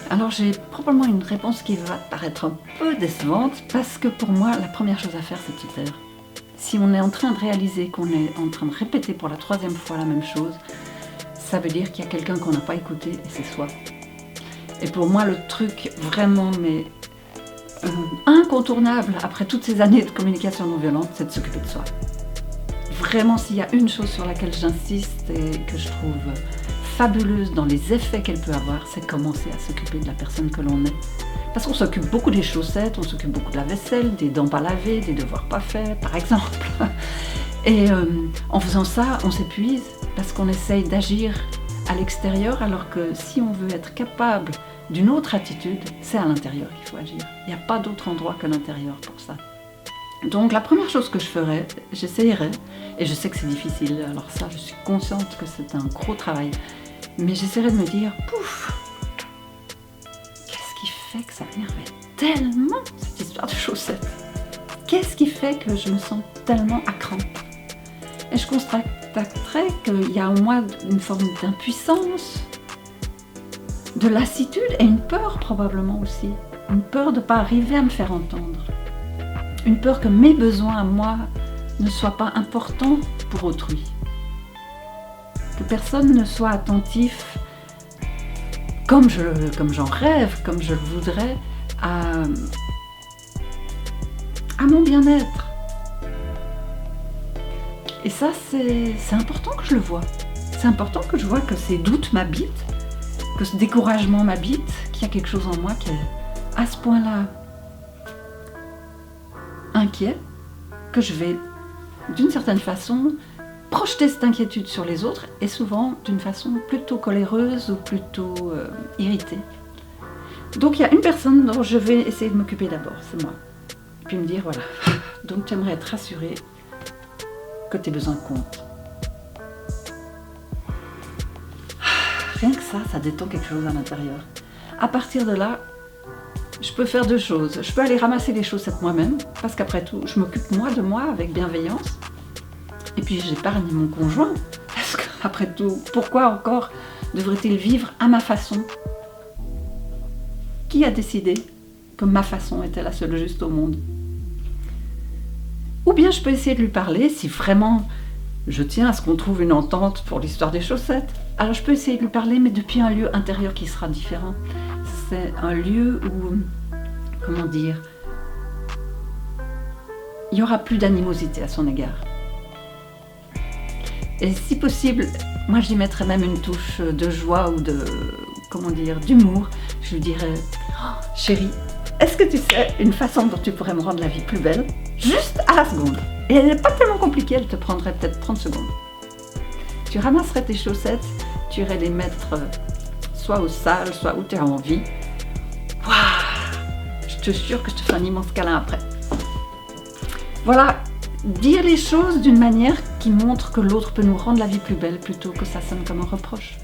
Alors j'ai probablement une réponse qui va paraître un peu décevante parce que pour moi la première chose à faire c'est de se taire. Si on est en train de réaliser qu'on est en train de répéter pour la 3e fois la même chose, ça veut dire qu'il y a quelqu'un qu'on n'a pas écouté et c'est soi. Et pour moi le truc vraiment incontournable après toutes ces années de communication non violente, c'est de s'occuper de soi. Vraiment, s'il y a une chose sur laquelle j'insiste et que je trouve fabuleuse dans les effets qu'elle peut avoir, c'est commencer à s'occuper de la personne que l'on est. Parce qu'on s'occupe beaucoup des chaussettes, on s'occupe beaucoup de la vaisselle, des dents pas lavées, des devoirs pas faits, par exemple. Et en faisant ça, on s'épuise parce qu'on essaye d'agir à l'extérieur, alors que si on veut être capable d'une autre attitude, c'est à l'intérieur qu'il faut agir. Il n'y a pas d'autre endroit que l'intérieur pour ça. Donc la première chose que je ferais, j'essayerais, et je sais que c'est difficile, alors ça je suis consciente que c'est un gros travail, mais j'essaierais de me dire, pouf, qu'est-ce qui fait que ça m'énervait tellement cette histoire de chaussettes? Qu'est-ce qui fait que je me sens tellement à cran? Et je constaterais qu'il y a en moi une forme d'impuissance, de lassitude et une peur probablement aussi, une peur de ne pas arriver à me faire entendre. Une peur que mes besoins à moi ne soient pas importants pour autrui. Que personne ne soit attentif comme j'en rêve, comme je le voudrais, à mon bien-être. Et ça, c'est important que je le vois. C'est important que je vois que ces doutes m'habitent, que ce découragement m'habite, qu'il y a quelque chose en moi qui est à ce point-là inquiet, que je vais d'une certaine façon projeter cette inquiétude sur les autres et souvent d'une façon plutôt coléreuse ou plutôt irritée. Donc il y a une personne dont je vais essayer de m'occuper d'abord, c'est moi. Puis me dire voilà, donc tu aimerais être rassurée que tes besoins comptent. Rien que ça détend quelque chose à l'intérieur. À partir de là, je peux faire 2 choses. Je peux aller ramasser les chaussettes moi-même, parce qu'après tout, je m'occupe moi de moi avec bienveillance. Et puis j'épargne mon conjoint, parce qu'après tout, pourquoi encore devrait-il vivre à ma façon? Qui a décidé que ma façon était la seule juste au monde? Ou bien je peux essayer de lui parler, si vraiment je tiens à ce qu'on trouve une entente pour l'histoire des chaussettes. Alors je peux essayer de lui parler, mais depuis un lieu intérieur qui sera différent. C'est un lieu où, comment dire, il n'y aura plus d'animosité à son égard. Et si possible, moi j'y mettrais même une touche de joie ou de, comment dire, d'humour. Je lui dirais, oh, chérie, est-ce que tu sais une façon dont tu pourrais me rendre la vie plus belle? Juste à la seconde. Et elle n'est pas tellement compliquée, elle te prendrait peut-être 30 secondes. Tu ramasserais tes chaussettes, tu irais les mettre soit au sale, soit où tu as envie. Waouh! Je te jure que je te fais un immense câlin après. Voilà, dire les choses d'une manière qui montre que l'autre peut nous rendre la vie plus belle plutôt que ça sonne comme un reproche.